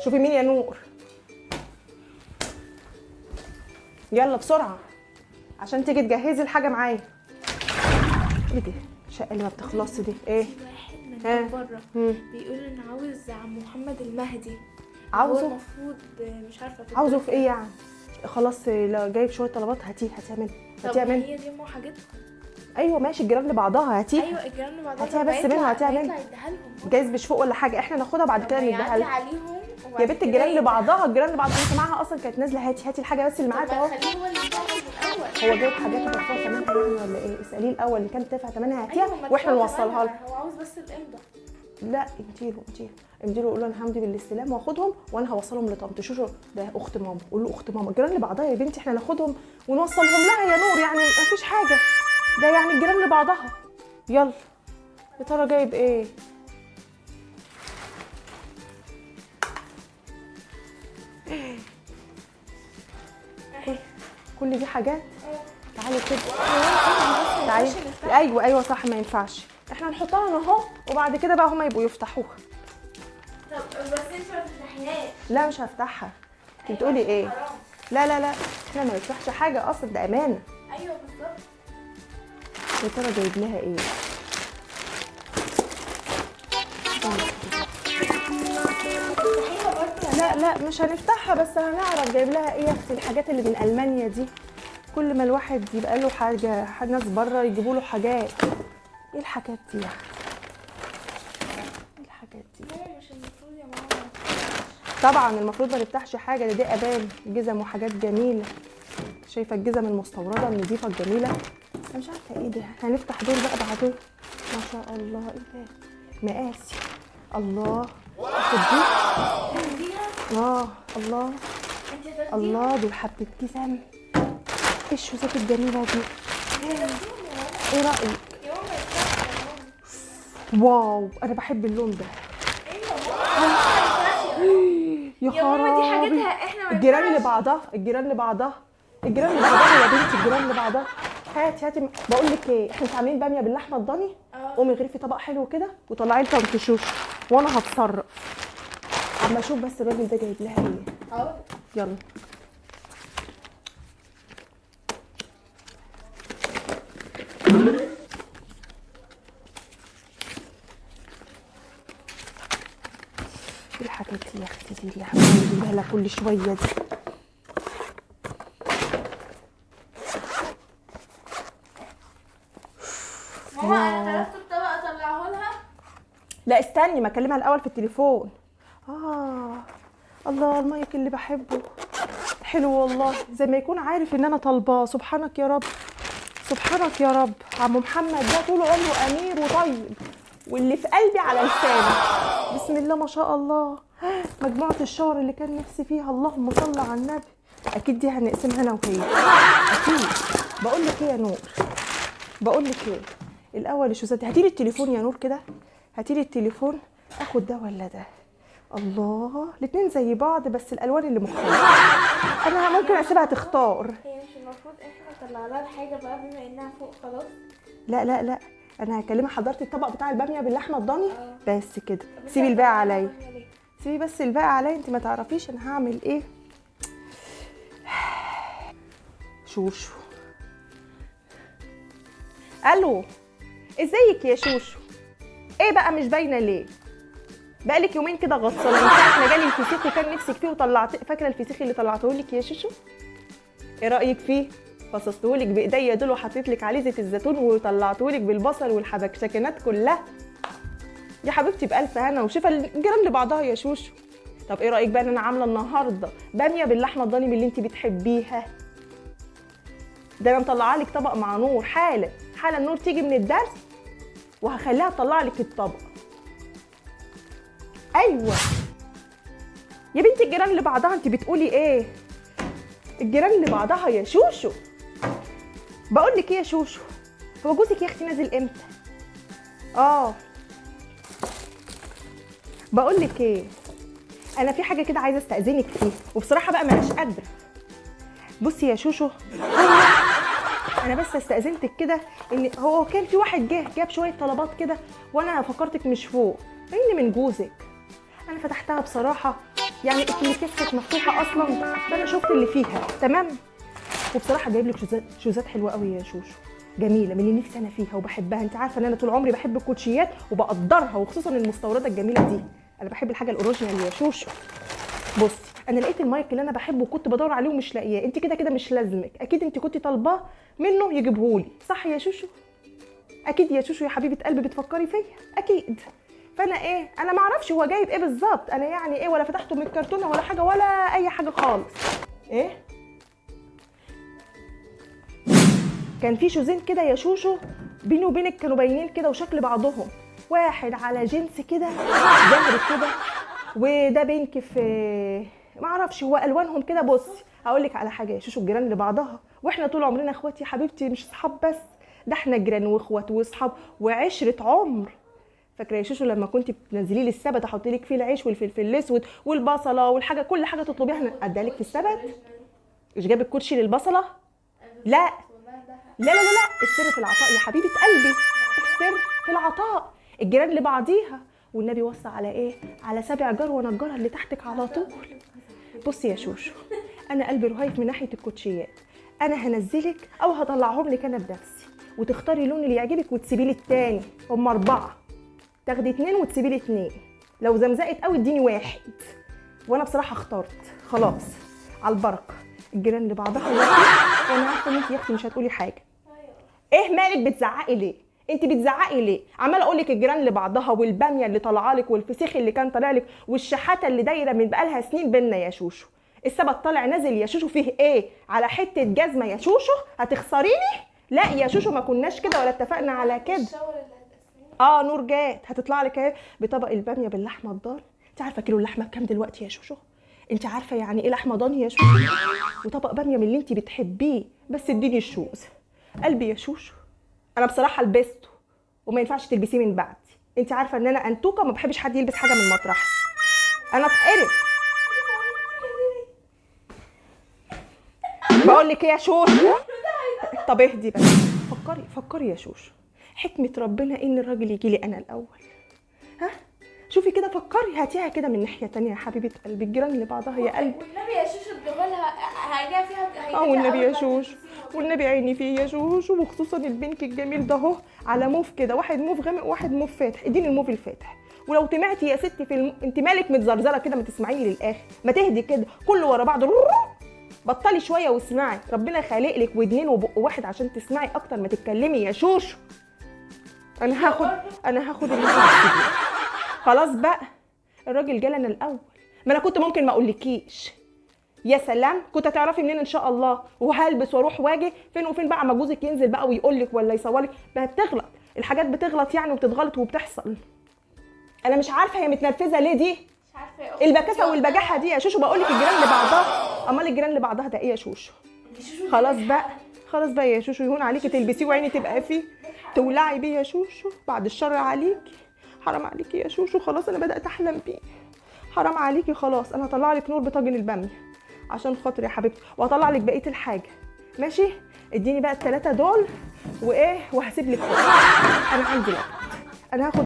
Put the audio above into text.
شوفي مين يا نور. يلا بسرعه عشان تيجي تجهزي الحاجه معايا. ايه دي الشقه اللي ما بتخلصش دي؟ ايه في واحد من بره بيقول ان عاوز عم محمد المهدي. عاوزه؟ هو المفروض مش عارفه عاوزه في ايه يعني؟ خلاص لو جايب شويه طلبات هاتيه هاتيها هي دي مو حاجتهم. ايوه ماشي، الجيران لبعضها هاتيها. ايوه الجيران لبعضها. هاتيها بس منه، هاتيها منه. جايز مش فوق ولا حاجه، احنا ناخدها بعد كده نديها لها. عليهم يا بنت الجيران لبعضها، الجيران لبعضها. انا سامعها اصلا كانت نازله هاتي الحاجه بس اللي معاك اهو. خليه هو اللي يجهز الاول. هو جايب حاجات دافعه ثمنها يعني ولا ايه؟ اساليه الاول اللي كانت دافعه ثمنها هاتيها واحنا نوصلها له. هو عاوز بس الامضه. لا امديله قول له انا همضي بالاستلام واخدهم وانا هوصلهم لطنط شوشو. ده اخت ماما، قول له اخت ماما. الجيران لبعضها يا بنتي، احنا ناخدهم ونوصلهم لها يا نور، يعني مفيش حاجه. ده يعني الجيران لبعضها. يلا يا ترى جايب ايه؟ كل دي حاجات. تعالي كده تعالي. ايوه صح، ما ينفعش. احنا نحطها هنا اهو وبعد كده بقى هما يبقوا يفتحوها. طب بس انت ما تفتحيهاش. لا مش هفتحها. انت بتقولي ايه؟ لا احنا ما نفتحش حاجه اصلا، ده امانه. ايوه بالظبط. يا ترى جايب لها ايه؟ لا مش هنفتحها، بس هنعرف جايب لها ايه. في الحاجات اللي من المانيا دي كل ما الواحد يبقى له حاجه ناس بره يجيبوا له حاجات. ايه الحاجات دي يا اختي؟ ايه الحاجات دي؟ مش المفروض يا ماما. طبعا المفروض ما نفتحش حاجه. دي ابان جزم وحاجات جميله. شايفه الجزم المستورده النظيفه الجميله. انا مش عارفه ايه ده. هنفتح دول بقى بعدين. ما شاء الله. ايه ده؟ مقاسي. الله. تدي الله الله. دول حبه جزم. ايه الشوزات الجميله دي؟ ايه رايك؟ واو انا بحب اللون ده. يا خرابي. دي حاجتها احنا. الجيران لبعضها يا بنتي. الجيران لبعضها. هاتي بقول لك ايه، احنا مش عاملين باميه باللحمه الضاني؟ قومي غرفي طبق حلو كده وطلعي لي طنط شوشو وانا هتصرف. اما اشوف بس الراجل ده جايب لها ايه. يلا ايه الحاجات دي يا اختي دي اللي هنجيبها لها كل شويه دي؟ ماما انا طلبت الطبق اطلعه لها. لا استني ما اكلمها الاول في التليفون. الله المايك اللي بحبه حلو والله، زي ما يكون عارف ان انا طالباه. سبحانك يا رب سبحانك يا رب. عم محمد ده طول عمره امير وطيب واللي في قلبي على لساني. بسم الله ما شاء الله. مجموعه الشاور اللي كان نفسي فيها. اللهم صل على النبي. اكيد دي هنقسمها انا وهي اكيد. بقول لك ايه يا نور، بقول لك ايه الاول الشوزات. هاتي لي التليفون يا نور كده، هاتي لي التليفون. اخد ده ولا ده؟ الله الاثنين زي بعض بس الالوان اللي مختلفه. انا ممكن اسيبها تختار. هي مش المفروض احنا نطلع لها الحاجه بقى بما انها فوق خلاص؟ لا انا هكلمها. حضرت الطبق بتاع الباميه باللحمه الضاني بس كده. سيبي الباقي عليا، سيبي بس الباقي عليا. انت ما تعرفيش انا هعمل ايه. شوشو. الو ازيك يا شوشو؟ ايه بقى مش باينه ليه؟ بقالك يومين كده غصانه من ساعه ما جالي الفسيخ وكان نفسك فيه وطلعت. فاكره الفسيخ اللي طلعته لك يا شوشو؟ ايه رايك فيه؟ فصصته لك بايديا دول وحطيت لك عليه زيت الزيتون وطلعته لك بالبصل والحبشتكنات كلها. يا حبيبتي بالف هنا وشفا. الجيران لبعضها يا شوشو. طب ايه رايك بقى ان انا عامله النهارده باميه باللحمه الضاني اللي انت بتحبيها؟ ده انا مطلعه لك طبق مع نور حالا النور تيجي من الدرس وهخليها تطلع لك الطبق. ايوه يا بنتي الجيران لبعضها. انت بتقولي ايه؟ الجيران لبعضها يا شوشو. بقول لك ايه يا شوشو، هو جوزك يا اختي نازل امتى؟ بقول لك ايه، انا في حاجه كده عايزه استاذنك فيها وبصراحه بقى ماناش قادره. بصي يا شوشو انا بس استاذنتك كده ان هو كان في واحد جاب شويه طلبات كده وانا فكرتك مش فوق. فين من جوزك؟ انا فتحتها بصراحه يعني الكيس كانت مفتوحه اصلا، فانا شفت اللي فيها تمام. وبصراحه جايب لك شوزات حلوه قوي يا شوشو، جميله من اللي نفسي انا فيها وبحبها. انت عارفه ان انا طول عمري بحب الكوتشيات وبقدرها، وخصوصا المستورده الجميله دي. انا بحب الحاجه الاوريجينال يا شوشو. بص انا لقيت المايك اللي انا بحبه وكنت بدور عليه ومش لاقياه، انت كده كده مش لازمك، اكيد انت كنتي طالباه منه يجيبهولي، صح يا شوشو؟ اكيد يا شوشو يا حبيبه قلبي بتفكري فيا اكيد. فانا ايه، انا ما اعرفش هو جايب ايه بالظبط، انا يعني ايه ولا فتحته من الكرتونه ولا حاجه ولا اي حاجه خالص. ايه كان في شوزين كده يا شوشو بيني وبينك كانوا باينين كده وشكل بعضهم، واحد على جنس كده زهري كده، وده بينك في ما اعرفش هو الوانهم كده. بصي هقول لك على حاجه يا شوشو، الجيران لبعضها واحنا طول عمرنا اخوات يا حبيبتي، مش صحاب بس، ده احنا جيران واخوات واصحاب وعشره عمر. فاكره يا شوشو لما كنت بتنزلي لي السبت احط لك فيه العيش والفلفل الاسود والبصله والحاجه، كل حاجه تطلبيها اديها لك في السبت. مش جاب الكوتشي للبصله؟ لا لا لا لا، السر في العطاء يا حبيبه قلبي، السر في العطاء، الجيران لبعضيها. والنبي وصى على ايه؟ على 7 جار ونجارها اللي تحتك على طول. بصي يا شوشو، انا قلبي رهيف من ناحيه الكوتشيات، انا هنزلك او هطلعهم لك انا بنفسي، وتختاري اللون اللي يعجبك وتسيبي لي التاني. هم 4، تاخدي 2 وتسيبي لي 2، لو زمزقت قوي اديني 1. وانا بصراحه اخترت خلاص على البركه، الجيران لبعضها وانا عارفه ان انت يا اختي مش هتقولي حاجه. ايه مالك بتزعقي ليه؟ انت بتزعقي ليه؟ عماله اقول لك الجيران لبعضها، والباميه اللي طالعه لك، والفسيخ اللي كان طالع لك، والشحاته اللي دايره من بقالها سنين بينا يا شوشو. السبت طالع نازل يا شوشو، فيه ايه؟ على حته جزمه يا شوشو هتخسريني؟ لا يا شوشو ما كناش كده ولا اتفقنا على كده. نور جات هتطلع لك ايه بطبق الباميه باللحمه الضاني. انت عارفه كيلو اللحمه بكام دلوقتي يا شوشو؟ انت عارفه يعني ايه لحمه ضاني يا شوشو؟ وطبق باميه من اللي انت بتحبيه، بس اديني الشوز. قلبي يا شوشو انا بصراحه لبسته وما ينفعش تلبسيه من بعدي، انت عارفه ان انا انتوكه ما بحبش حد يلبس حاجه من مطرحها، انا اتقرف. بقول لك ايه يا شوشو؟ طب اهدي بس، فكري يا شوشو، حكمه ربنا ان الراجل يجي لي انا الاول. ها شوفي كده، فكري، هاتيها كده من ناحيه تانية يا حبيبه قلبي، الجيران اللي بعضها يا قلبي. والنبي يا شوشو تجيبها هيجيها فيها والنبي يا شوشو، والنبي عيني فيه يا شوشو، وخصوصا البنك الجميل ده اهو على موف كده، واحد موف غامق وواحد موف فاتح، اديني الموف الفاتح. ولو سمعتي يا ستي انت مالك متزرزره كده، ما تسمعيني للاخر، ما تهدي كده كله ورا بعض، بطلي شويه واسمعي، ربنا خالق لك ودنين وبق واحد عشان تسمعي اكتر ما تتكلمي يا شوشو. انا هاخد اللي خلاص بقى، الراجل جالنا الاول، ما انا كنت ممكن ما اقولكيش. يا سلام، كنت هتعرفي منين ان شاء الله؟ وهلبس واروح واجي فين وفين بقى ما جوزك ينزل بقى ويقول لك ولا يصورلك، ما بتغلط الحاجات، بتغلط يعني وبتتغلط وبتحصل. انا مش عارفه هي متنرفزه ليه دي، مش عارفه ايه البكاسه والبجاحه دي يا شوشو. بقول لك الجيران لبعضها، امال الجيران لبعضها ده ايه يا شوشو؟ خلاص بقى يا شوشو، يهون عليكي تلبسيه وعيني تبقى فيه تولعي بيه يا شوشو، بعد الشر عليكي، حرام عليكي يا شوشو، خلاص انا بدات احلم بيه، حرام عليكي. خلاص انا هطلع لك نور بطاجن الباميه عشان خاطري يا حبيبتي، وهطلع لك بقيه الحاجه ماشي. اديني بقى ال3 دول وايه، وهسيب لك انا عندي وقت، انا هاخد